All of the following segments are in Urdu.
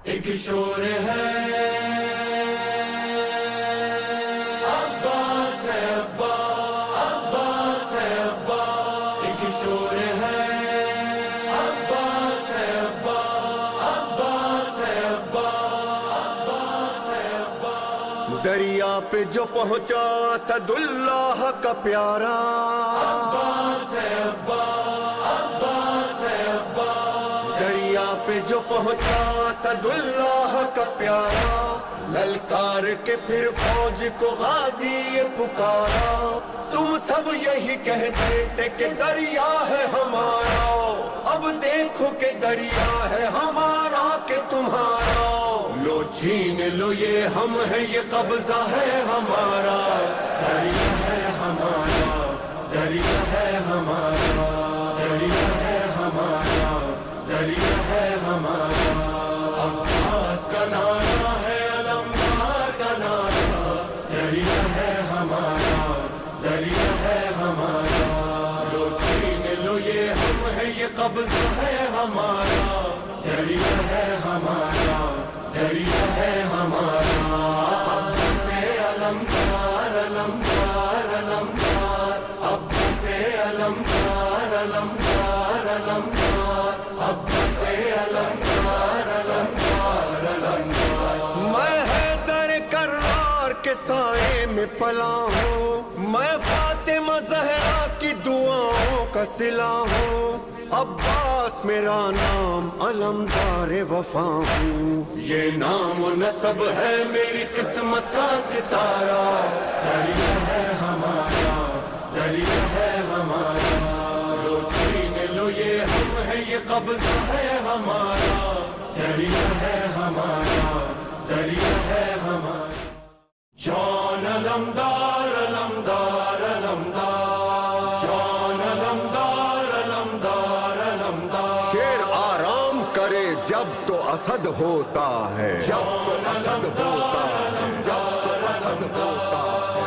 ایک شور ہے عباس ہے ابا، عباس ہے ابا، ایک شور ہے عباس ہے ابا، عباس ہے ابا، عباس ہے ابا۔ دریا پہ جو پہنچا اسد اللہ کا پیارا، عباس ہے ابا، عباس ہے ابا، دریا پہ جو پہنچا اسد اللہ کا پیارا، للکار کے پھر فوج کو غازی یہ پکارا۔ تم سب یہی کہتے تھے کہ دریا ہے ہمارا، اب دیکھو کہ دریا ہے ہمارا کہ تمہارا۔ لو چھین لو یہ ہم ہیں، یہ قبضہ ہے ہمارا، دریا ہے ہمارا، دریا ہے ہمارا، دریا ہے ہمارا، دریا ہے ہمارا۔ عباس کا نعرہ ہے، علمدار کا نعرہ، دریا ہے ہمارا، دریا ہے ہمارا۔ لو چھین لو یہ ہم ہیں، یہ قبضہ ہے ہمارا، دریا ہے ہمارا، دریا ہے ہمارا۔ عباس علمدار، علمدار، علمدار، عباس علمدار، علمدار، علمدار، عباس علمدار، علمدار، علمدار۔ میں حیدر کرار کے سائے میں پلا ہوں، میں فاطمہ زہرا کی دعاؤں کا صلہ ہوں، عباس میرا نام، علمدار وفا ہوں، یہ نام و نسب ہے میری قسمت کا ستارہ، دریا ہے ہمارا، دریا ہے ہمارا۔ لو چھین لو یہ ہم ہیں، یہ قبضہ ہے ہمارا، دریا ہے ہمارا، دریا ہے ہمارا۔ جان علمدار، علمدار، علمدار، جان علمدار، علمدار، علمدار۔ شیر آرام کرے جب تو اسد ہوتا ہے، جب تو اسد ہوتا ہے، جب تو اسد ہوتا ہے،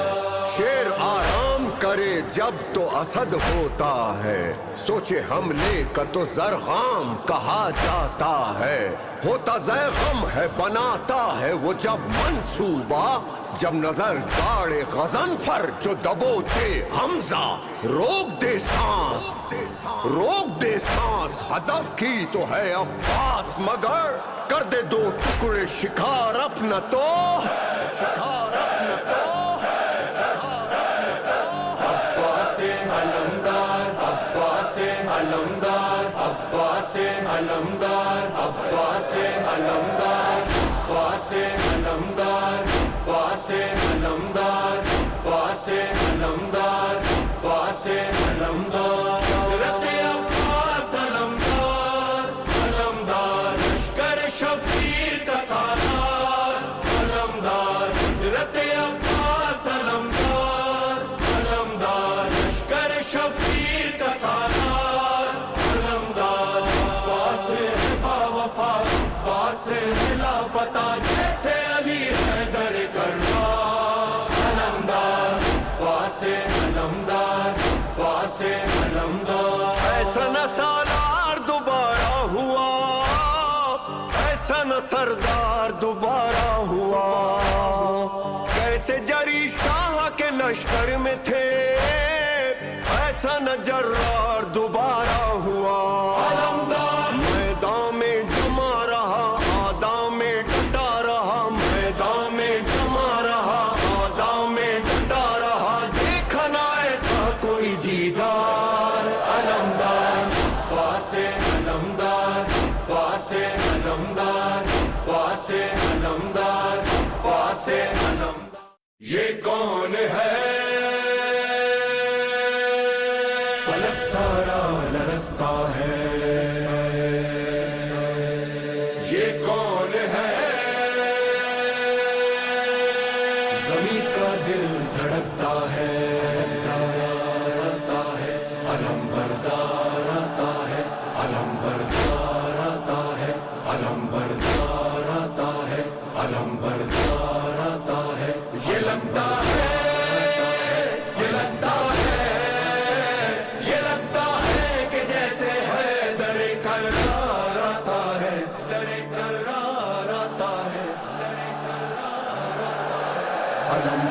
شیر آرام کرے جب تو اسد ہوتا ہے، سوچے حملے کا تو زرغام کہا جاتا ہے، ہوتا زیغم ہے بناتا ہے وہ جب منصوبہ، جب نظر گاڑے غضنفر جو دبوچے حمزہ، روک دے سانس، روک دے سانس، ہدف کی تو ہے عباس مگر کر دے دو ٹکڑے شکار اپنا تو، شکار اپنا تو، شکار اپنا تو۔ عباس علمدار، عباس علمدار، عباس علمدار، عباس علمدار، عباس علمدار، عباس علمدار، عباس علمدار، عباس علمدار۔ حضرت عباس علمدار، علمدار، لشکر شبیر کا سالار، علمدار، حضرت عباس علمدار، علمدار، لشکر شبیر کا سالار، علمدار۔ عباس با وفا، عباس خلافت جیسے علی حیدر کرار، علمدار، عباس علمدار، عباس علمدار۔ ایسا نہ سالار دوبارہ ہوا، ایسا نہ سردار دوبارہ ہوا، کیسے جری شاہ کے لشکر میں تھے، ایسا نہ جرار دوبارہ ہوا، علمدار، میدان میں جمع رہا، آدام میں ڈٹا رہا، میدان میں جمع رہا، آدام میں ڈٹا رہا، دیکھا نہ ایسا کوئی جیدار، علمدار، عباس علمدار، عباس علمدار، عباس علمدار، عباس علمدار۔ یہ کون ہے؟ فلک سارا لرزتا ہے، یہ کون ہے؟ زمین کا دل دھڑکتا ہے، آتا ہے، علم بردار آتا ہے، علم بردار آتا ہے، علم بردار آتا ہے، علم بردار آتا ہے۔ یہ لگتا ہے، یہ لگتا ہے، یہ لگتا ہے کہ جیسے ہے در کرار آتا ہے، در کرار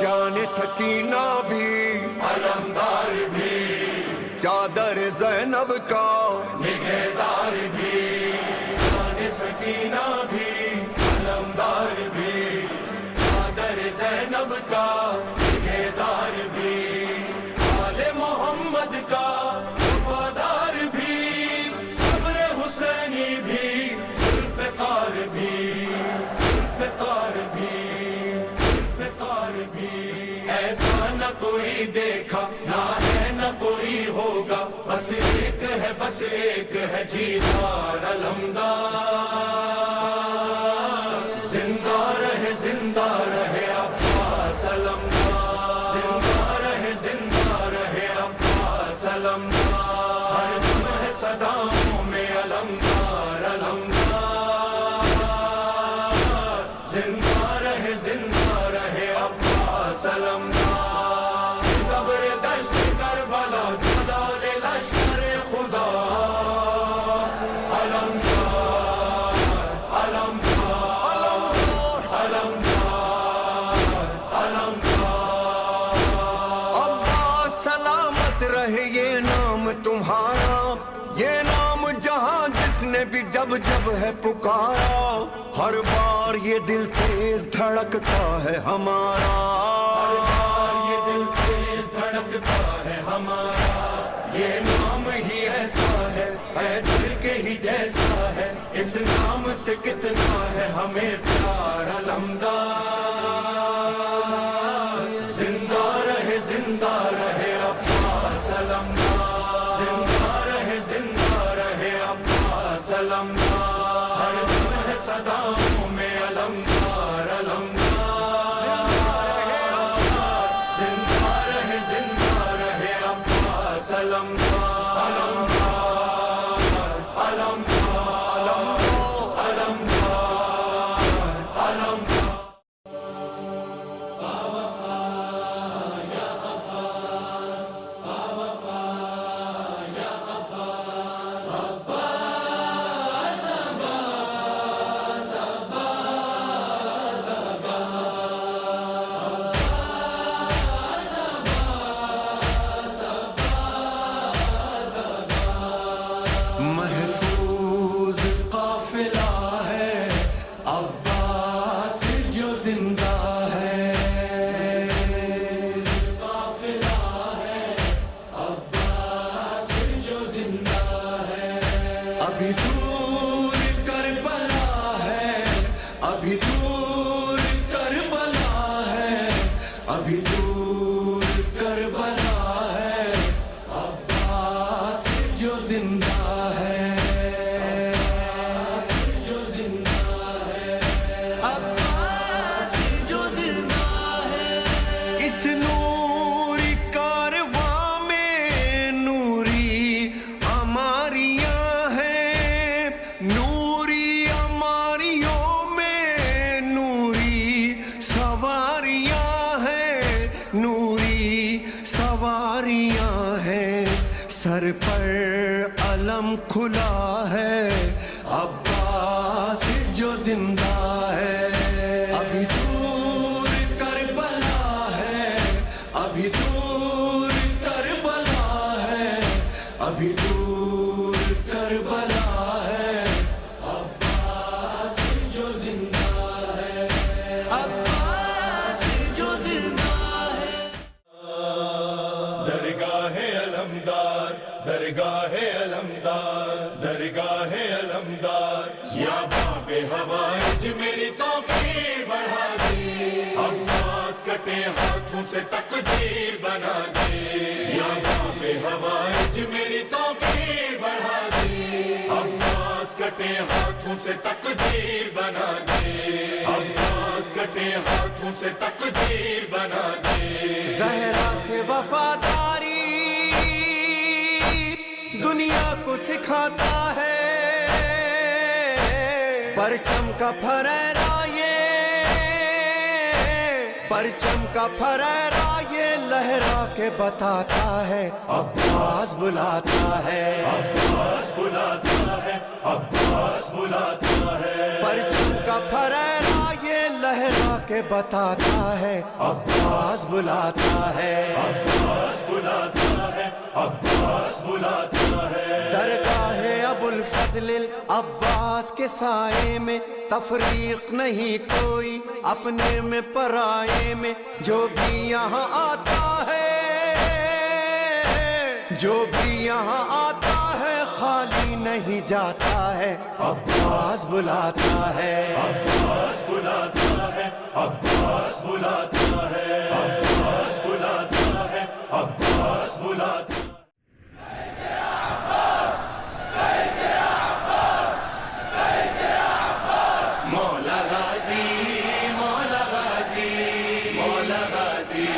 جان سکینہ بھی علمدار بھی چادر زینب کا نگہدار بھی جان سکینہ بھی علمدار بھی چادر زینب کا نگہدار بھی آل محمد کا وفادار بھی صبر حسینی بھی ذوالفقار بھی ذوالفقار بھی ذوالفقار بھی ایسا نہ کوئی دیکھا نہ ہے نہ کوئی ہوگا بس ایک ہے جیدار علمدار زندہ رہے عباس علمدار زندہ رہے عباس علمدار ہر دم ہے صداؤں میں علمدار علمدار زندہ رہے عباس علمدار صبر دشت کربلا جلال لشکر خدا علمدار علمدار علمدار علمدار عباس سلامت رہے یہ نام تمہارا، یہ نام جہاں جس نے بھی جب ہے پکارا، ہر بار یہ دل تیز دھڑکتا ہے ہمارا، یہ دل تیز دھڑکتا ہے ہمارا، یہ نام ہی ایسا ہے دل کے ہی جیسا ہے، اس نام سے کتنا ہے ہمیں پیار علمدار زندہ رہے عباس علمدار زندہ رہے عباس علمدار ہر دم ہے صداؤں میں علمدار علمدار زندہ رہے عباس علمدار علمدار علمدار علمدار علمدار محفوظ قافلہ ہے عباس جو زندہ ہے، قافلہ ہے عباس جو زندہ ہے، ابھی دور کربلا ہے، ابھی دور کربلا ہے، ابھی دور کربلا ہے، عباس جو زندہ ہے، جو زندہ ہے، عباس جو زندہ ہے، اس نوری کارواں میں نوری اماریاں ہیں، نوری اماریوں میں نوری سواریاں ہیں، نوری سواریاں ہیں، سر پر علم کھلا ہے عباس جو زندہ ہے، ابھی دور کربلا ہے، ابھی دور کربلا ہے، ابھی دور کربلا ہے، عباس جو زندہ ہے، عباس جو زندہ ہے۔ درگاہ علمدار درگاہ علمدار درگاہ علمدار یا باب ہوائج میری توقیر بڑھا دے، عباس کٹے ہاتھوں سے تقدیر بنا دے، یا باب ہوائج میری توقیر بڑھا دے، عباس کٹے ہاتھوں سے تقدیر بنا دے، عباس کٹے ہاتھوں سے تقدیر بنا دے، زہرا سے وفاداری دنیا کو سکھاتا ہے، پرچم کا پھریرا یہ پرچم کا پھریرا یہ لہرا کے بتاتا ہے عباس بلاتا ہے، عباس بلاتا ہے، عباس بلاتا ہے، پرچم کا پھریرا یہ لہرا کے بتاتا ہے عباس بلاتا ہے، عباس بلاتا ہے، عباس بلاتا ہے، درگاہ ابو الفضل العباس کے سائے میں تفریق نہیں کوئی، اپنے میں پرائے میں جو بھی یہاں آتا ہے، جو بھی یہاں آتا ہے خالی نہیں جاتا ہے، عباس بلاتا ہے، عباس بلاتا ہے، عباس بلاتا ہے، عباس بلاتا ہے، عباس بلاتا ہے۔ مولا غازی مولا غازی مولا غازی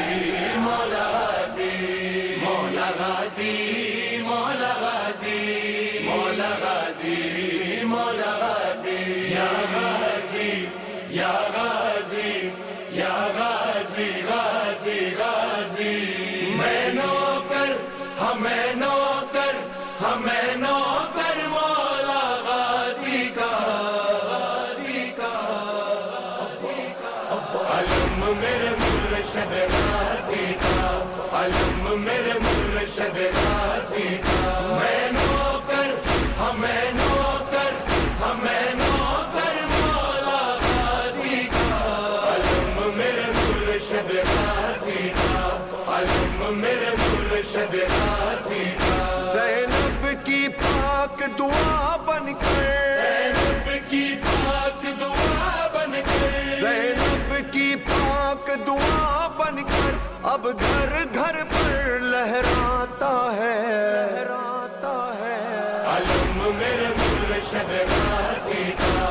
مولا غازی مولا غازی مولا غازی مولا غازی مولا غازی یا غازی یا غازی یا غازی غازی غازی میں نوکر ہمیں نوکر ہمیں نوکر مولا غازی کا علم میرے مرشد غازی کا، علم میرے مرشد غازی کا، میں نوکر ہمیں نوکر ہمیں نوکر مولا غازی کا، علم میرے مرشد غازی کا، علم میرے مرشد غازی کا، زینب کی پاک دعا بن کر، زینب کی پاک دعا بن کر، زینب کی پاک دعا بن کر اب گھر گھر پر لہراتا ہے، لہراتا ہے، علم میرے مرشد غازی کا،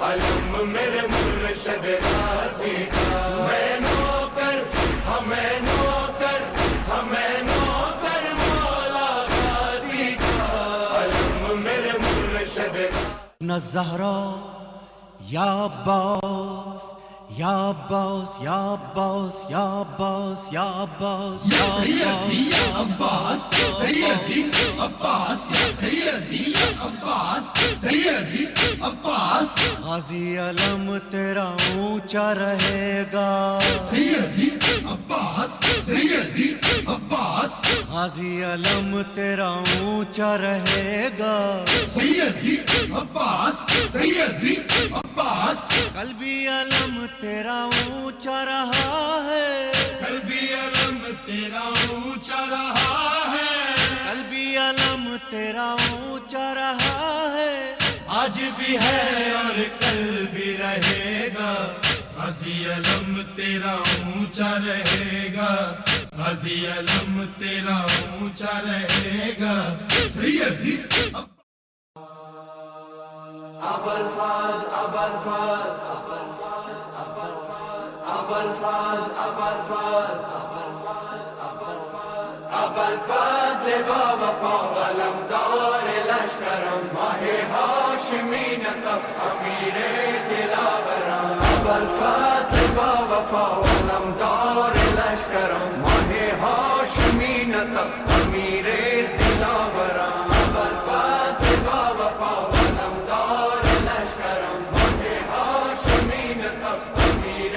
علم میرے مرشد غازی کا، میں نوکر ہمیں نوکر ہمیں نوکر مولا غازی کا، علم میرے مرشد نہ زہرا یا عباس یا عباس یا عباس یا عباس یا عباس یا سیدی یا عباس، سیدی عباس، یا سیدی عباس، سیدی عباس، غازی علم تیرا اونچا رہے گا، سیدی عباس، سیدی عباس، غازی علم تیرا اونچا رہے گا، سیدی عباس، سیدی عباس، قلبی علم تیرا اونچا رہا ہے، قلبی علم تیرا اونچا رہا ہے، قلبی علم تیرا اونچا رہا ہے، آج بھی ہے اور کل بھی رہے گا، غازی علم تیرا اونچا رہے گا، غازی علم تیرا اونچا رہے گا، سیدی ابوالفاض ابوالفاض ابوالفاض ابوالفاض با وفا علمدار لشکرم ماہ ہاشمی نسب امیر دلاورم، ابوالفاض با وفا علمدار لشکرم ماہ ہاشمی نسب امیر دلاورم، ابوالفاض با وفا علمدار لشکرم ماہ ہاشمی نسب امیر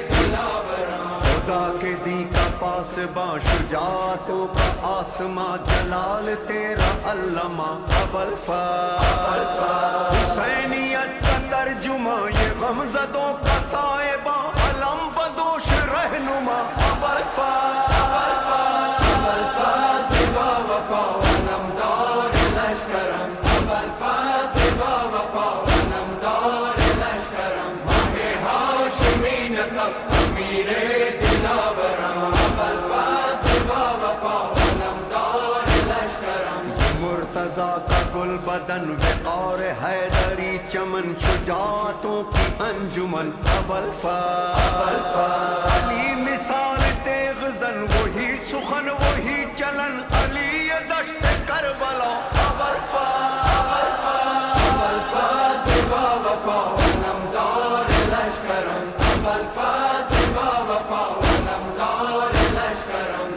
دلاورم، خدا کے دی کا پاسباں شجاعتوں کا آسماں جلال تیرا علامہ ابوالفاض، حسینیت کا ترجمہ یہ غمزدوں کا صاحبہ علم بدوش رہنما ابوالفاض، ابوالفاض با وفا علمدار لشکرم، ابوالفاض با وفا علمدار لشکرم ماہ ہاشمی نسب امیر دلاورم، ابوالفاض با وفا علمدار لشکرم، مرتضیٰ کا گل بدن وقار حیدری چمن شجاعتوں کی انجمن ابوالفاض، علی مثال تیغ زن وہی سخن وہی چلن علی دشت کربلا ابوالفاض، ابوالفاض با وفا علمدار لشکرم، ابوالفاض با وفا علمدار لشکرم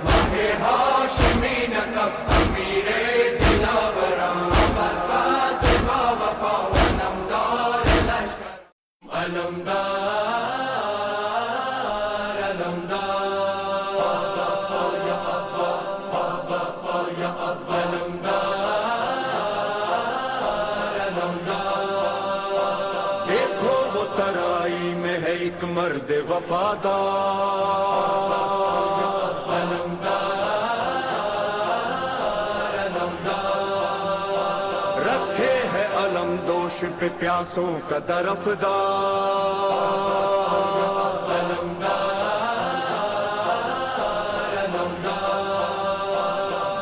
مرد وفادار رکھے ہے علم دوش پہ پیاسوں کا طرفدار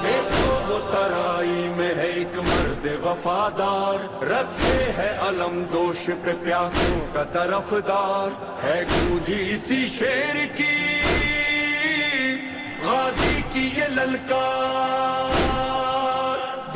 دیکھو وہ ترائی میں ہے ایک مرد وفادار رکھے ہے علم دوش پہ پیاسوں کا طرفدار ہے گونجی اسی شیر کی غازی کی یہ للکار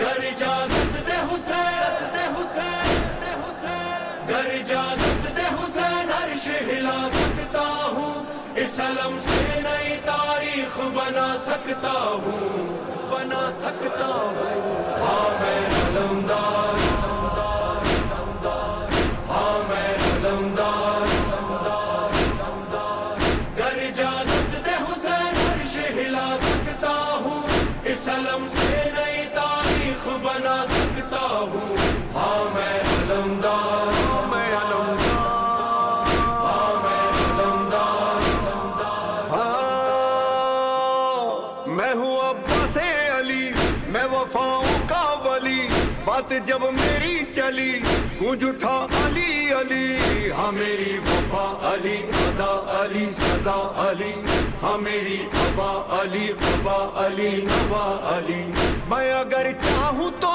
گر اجازت دے حسین دے حسین دے حسین گر اجازت دے حسین عرش ہلا سکتا ہوں اس علم سے نئی تاریخ بنا سکتا ہوں بنا سکتا ہوں ہاں میں علمدار ہاں میں علمدار گر اجازت دے حسین عرش ہلا سکتا ہوں اس علم سے نئی تاریخ بنا سکتا ہوں ہاں میں علمدار ہاں میں علمدار ہاں میں علمدار ہاں میں ہوں عباس علی میں وفاؤں کا ولی بات جب میری چلی گونج اٹھا علی علی ہاں میری وفا علی ادا علی صدا علی ہاں میری ابا علی قبا علی نوا علی میں اگر چاہوں تو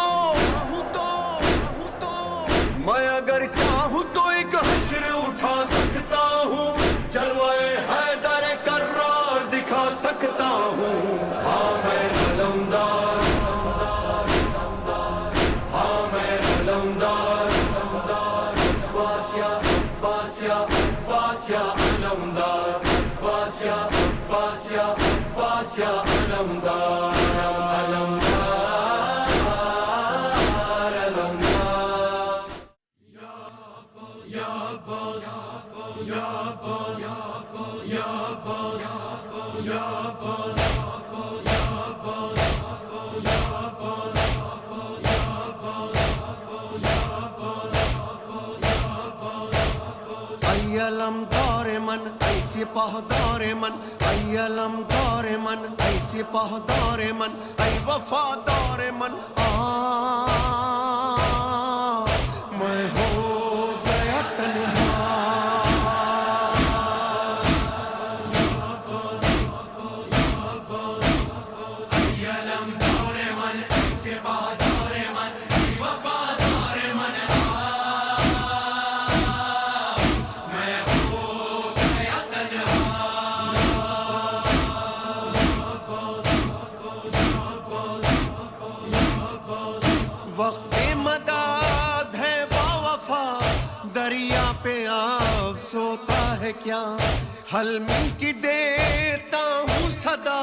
میں اگر چاہوں تو ایک حشر اٹھا سکتا ہوں جلوے حیدر کرار دکھا سکتا ہوں ہاں میں علمدار ہاں میں علمدار باسیا باسیا باسیا علمدار باسیا باسیا باسیا علمدار علمدار علمدار یا باس یا باس یا باس یا باس ای علمدار من ای سپاہدار من ای علمدار من ای سپاہدار من ای وفادار من میں ہو گیا تنہا وقت مداد ہے باوفا دریا پہ آب سوتا ہے کیا حلمی کی دیتا ہوں صدا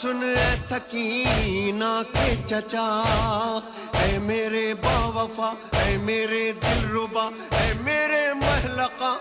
سن اے سکینہ کے چچا اے میرے باوفا اے میرے دل ربا اے میرے محلقہ